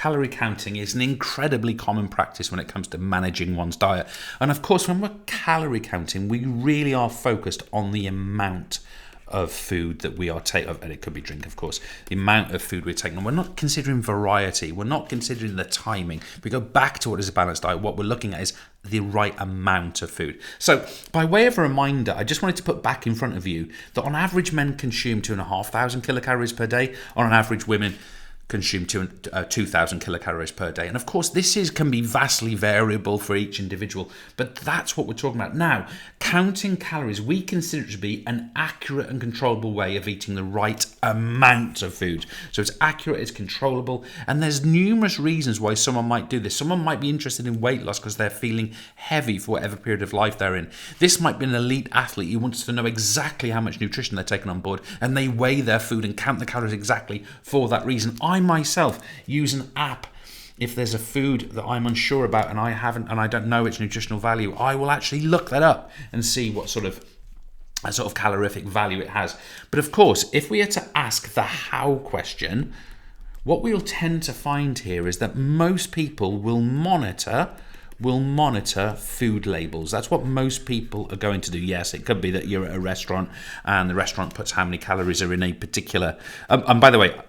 calorie counting is an incredibly common practice when it comes to managing one's diet. And of course, when we're calorie counting, we really are focused on the amount of food that we are taking, and it could be drink, of course, the amount of food we're taking. And we're not considering variety. We're not considering the timing. If we go back to what is a balanced diet, what we're looking at is the right amount of food. So by way of a reminder, I just wanted to put back in front of you that on average, men consume 2,500 kilocalories per day. On average, women consume 2,000 kilocalories per day. And of course, can be vastly variable for each individual, but that's what we're talking about. Now, counting calories, we consider it to be an accurate and controllable way of eating the right amount of food. So it's accurate, it's controllable, and there's numerous reasons why someone might do this. Someone might be interested in weight loss because they're feeling heavy for whatever period of life they're in. This might be an elite athlete who wants to know exactly how much nutrition they're taking on board, and they weigh their food and count the calories exactly for that reason. I myself use an app. If there's a food that I'm unsure about and I don't know its nutritional value, I will actually look that up and see what sort of calorific value it has. But of course, if we are to ask the how question, what we'll tend to find here is that most people will monitor food labels. That's what most people are going to do. Yes, it could be that you're at a restaurant and the restaurant puts how many calories are in a particular and by the way,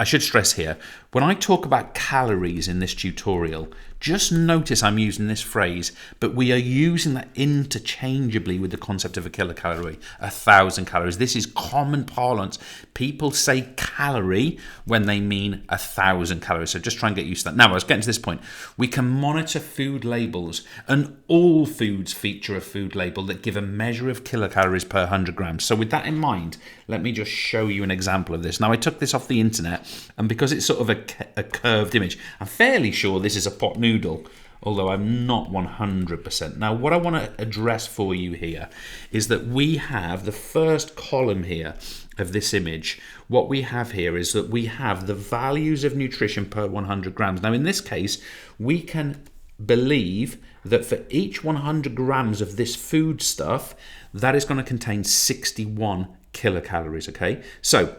I should stress here, when I talk about calories in this tutorial, just notice I'm using this phrase, but we are using that interchangeably with the concept of a kilocalorie, 1,000 calories. This is common parlance. People say calorie when they mean 1,000 calories. So just try and get used to that. Now, I was getting to this point. We can monitor food labels, and all foods feature a food label that give a measure of kilocalories per 100 grams. So with that in mind, let me just show you an example of this. Now, I took this off the internet, and because it's sort of a curved image, I'm fairly sure this is a pot noodle, although I'm not 100%. Now, what I want to address for you here is that we have the first column here of this image. What we have here is that we have the values of nutrition per 100 grams. Now, in this case, we can believe that for each 100 grams of this food stuff, that is going to contain 61 kilocalories, okay? So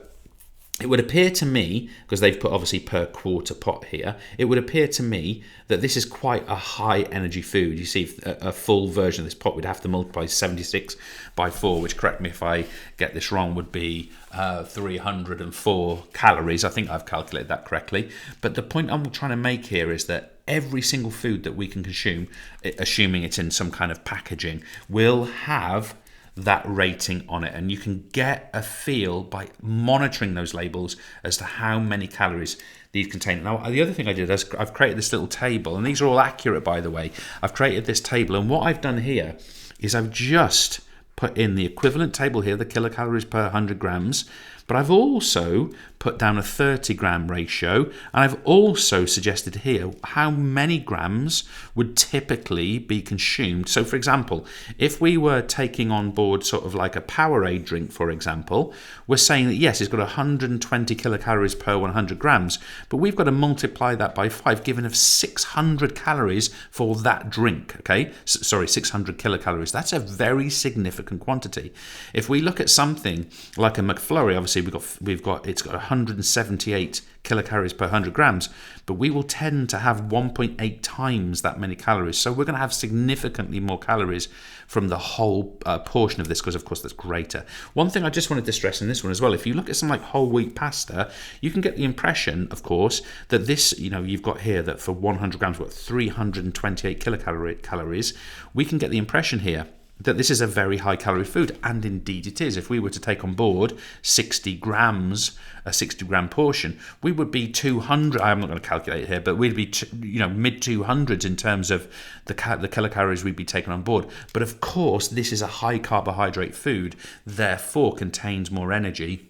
it would appear to me, because they've put obviously per quarter pot here, it would appear to me that this is quite a high energy food. You see, a full version of this pot would have to multiply 76 by 4, which, correct me if I get this wrong, would be 304 calories. I think I've calculated that correctly. But the point I'm trying to make here is that every single food that we can consume, assuming it's in some kind of packaging, will have that rating on it, and you can get a feel by monitoring those labels as to how many calories these contain. Now, the other thing I did is I've created this little table, and these are all accurate, by the way. I've created this table, and what I've done here is I've just put in the equivalent table here, the kilocalories per 100 grams, but I've also put down a 30 gram ratio, and I've also suggested here how many grams would typically be consumed. So for example, if we were taking on board sort of like a Powerade drink, for example, we're saying that yes, it's got 120 kilocalories per 100 grams, but we've got to multiply that by 5, giving us 600 calories for that drink, okay? Sorry, 600 kilocalories. That's a very significant quantity. If we look at something like a McFlurry, obviously it's got 178 kilocalories per 100 grams, but we will tend to have 1.8 times that many calories. So we're going to have significantly more calories from the whole portion of this, because of course that's greater. One thing I just wanted to stress in this one as well, if you look at something like whole wheat pasta, you can get the impression, of course, that this, you've got here that for 100 grams, we've got 328 kilocalories. We can get the impression here that this is a very high calorie food, and indeed it is. If we were to take on board 60 grams, a 60 gram portion, we would be 200, I'm not going to calculate it here, but we'd be mid 200s in terms of the kilocalories we'd be taking on board. But of course, this is a high carbohydrate food, therefore contains more energy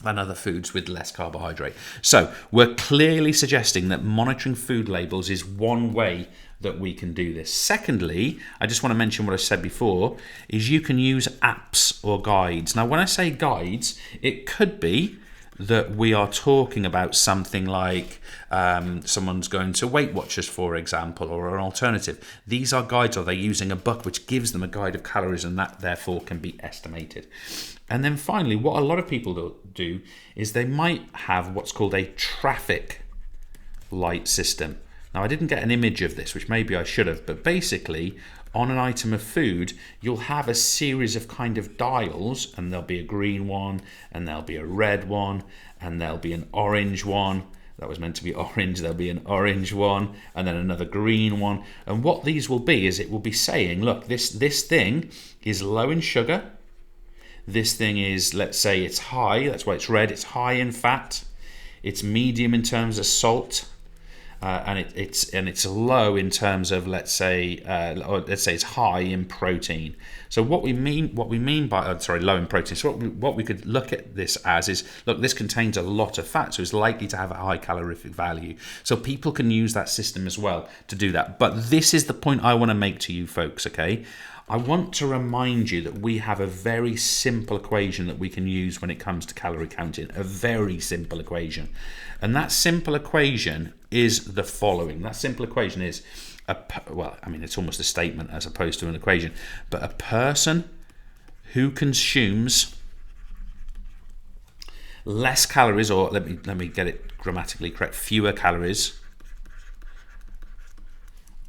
than other foods with less carbohydrate. So we're clearly suggesting that monitoring food labels is one way that we can do this. Secondly, I just want to mention what I said before, is you can use apps or guides. Now, when I say guides, it could be that we are talking about something like someone's going to Weight Watchers, for example, or an alternative. These are guides, or they're using a book which gives them a guide of calories, and that therefore can be estimated. And then finally, what a lot of people do is they might have what's called a traffic light system. Now, I didn't get an image of this, which maybe I should have, but basically on an item of food, you'll have a series of kind of dials, and there'll be a green one, and there'll be a red one, and there'll be an orange one. That was meant to be orange. There'll be an orange one, and then another green one. And what these will be is it will be saying, look, this thing is low in sugar. This thing is, let's say it's high. That's why it's red. It's high in fat. It's medium in terms of salt. And it's low in terms of, let's say it's high in protein. So what we mean by low in protein. So what we could look at this as is, look, this contains a lot of fat, so it's likely to have a high calorific value. So people can use that system as well to do that. But this is the point I want to make to you folks, okay? I want to remind you that we have a very simple equation that we can use when it comes to calorie counting, a very simple equation. And that simple equation is the following. That simple equation is, it's almost a statement as opposed to an equation, but a person who consumes less calories, or let me get it grammatically correct, fewer calories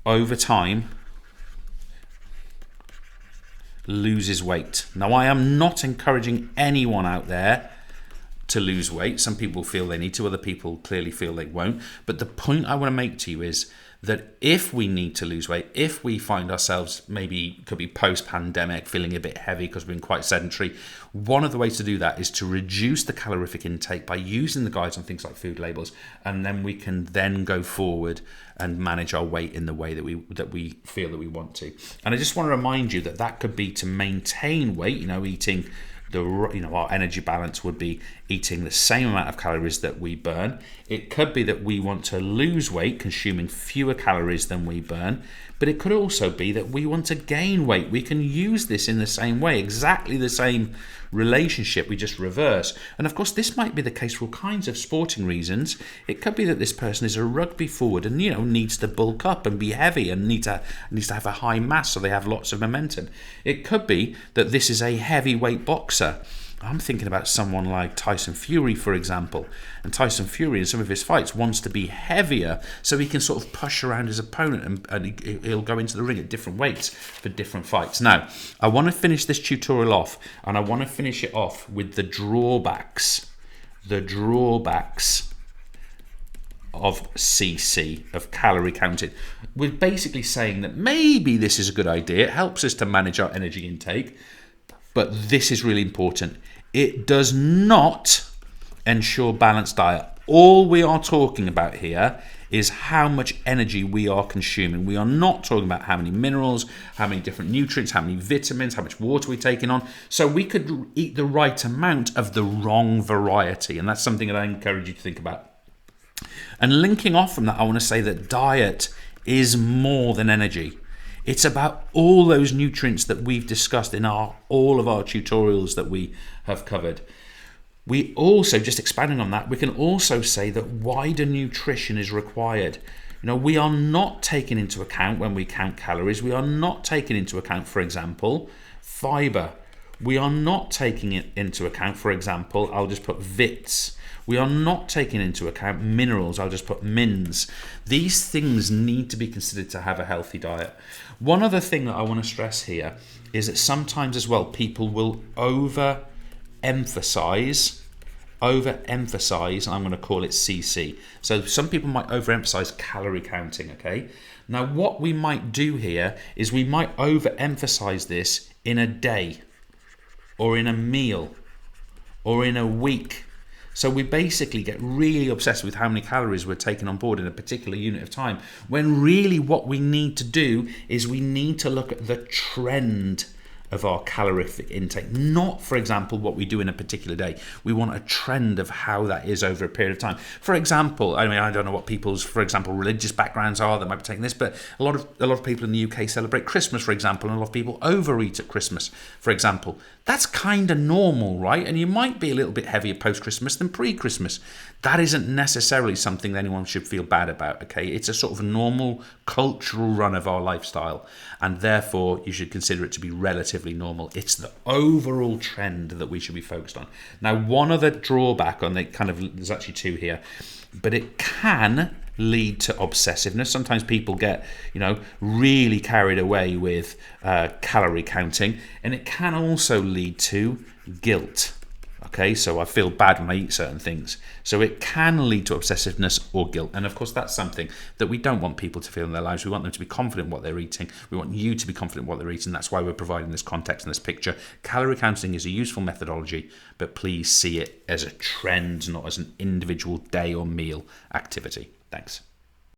over time loses weight. Now, I am not encouraging anyone out there to lose weight. Some people feel they need to, other people clearly feel they won't. But the point I want to make to you is that if we need to lose weight, if we find ourselves maybe could be post-pandemic feeling a bit heavy because we've been quite sedentary, one of the ways to do that is to reduce the calorific intake by using the guides on things like food labels, and then we can then go forward and manage our weight in the way that we feel that we want to. And I just want to remind you that that could be to maintain weight, eating our energy balance would be eating the same amount of calories that we burn. It could be that we want to lose weight, consuming fewer calories than we burn, but it could also be that we want to gain weight. We can use this in the same way, exactly the same relationship, we just reverse. And of course, this might be the case for all kinds of sporting reasons. It could be that this person is a rugby forward and needs to bulk up and be heavy and needs to have a high mass so they have lots of momentum. It could be that this is a heavyweight boxer. I'm thinking about someone like Tyson Fury, for example. And Tyson Fury, in some of his fights, wants to be heavier so he can sort of push around his opponent and he'll go into the ring at different weights for different fights. Now, I want to finish this tutorial off, and I want to finish it off with the drawbacks. The drawbacks of CC, of calorie counting. We're basically saying that maybe this is a good idea. It helps us to manage our energy intake. But this is really important. It does not ensure balanced diet. All we are talking about here is how much energy we are consuming. We are not talking about how many minerals, how many different nutrients, how many vitamins, how much water we're taking on. So we could eat the right amount of the wrong variety. And that's something that I encourage you to think about. And linking off from that, I want to say that diet is more than energy. It's about all those nutrients that we've discussed in all of our tutorials that we have covered. We also, just expanding on that, we can also say that wider nutrition is required. We are not taking into account, when we count calories, we are not taking into account, for example, fiber. We are not taking it into account, for example, I'll just put vits. We are not taking into account minerals. I'll just put mins. These things need to be considered to have a healthy diet. One other thing that I want to stress here is that sometimes as well, people will overemphasize, and I'm going to call it CC. So some people might overemphasize calorie counting, okay? Now what we might do here is we might overemphasize this in a day, or in a meal, or in a week. So we basically get really obsessed with how many calories we're taking on board in a particular unit of time, when really what we need to do is we need to look at the trend of our calorific intake, not, for example, what we do in a particular day. We want a trend of how that is over a period of time. For example, I don't know what people's, for example, religious backgrounds are that might be taking this, but a lot of people in the UK celebrate Christmas, for example, and a lot of people overeat at Christmas, for example. That's kind of normal, right? And you might be a little bit heavier post-Christmas than pre-Christmas. That isn't necessarily something that anyone should feel bad about, okay? It's a sort of normal cultural run of our lifestyle, and therefore you should consider it to be relatively normal. It's the overall trend that we should be focused on. Now, one other drawback on it, there's actually two here, but it can lead to obsessiveness. Sometimes people get, really carried away with calorie counting, and it can also lead to guilt. Okay, so I feel bad when I eat certain things. So it can lead to obsessiveness or guilt. And of course, that's something that we don't want people to feel in their lives. We want them to be confident in what they're eating. We want you to be confident in what they're eating. That's why we're providing this context and this picture. Calorie counting is a useful methodology, but please see it as a trend, not as an individual day or meal activity. Thanks.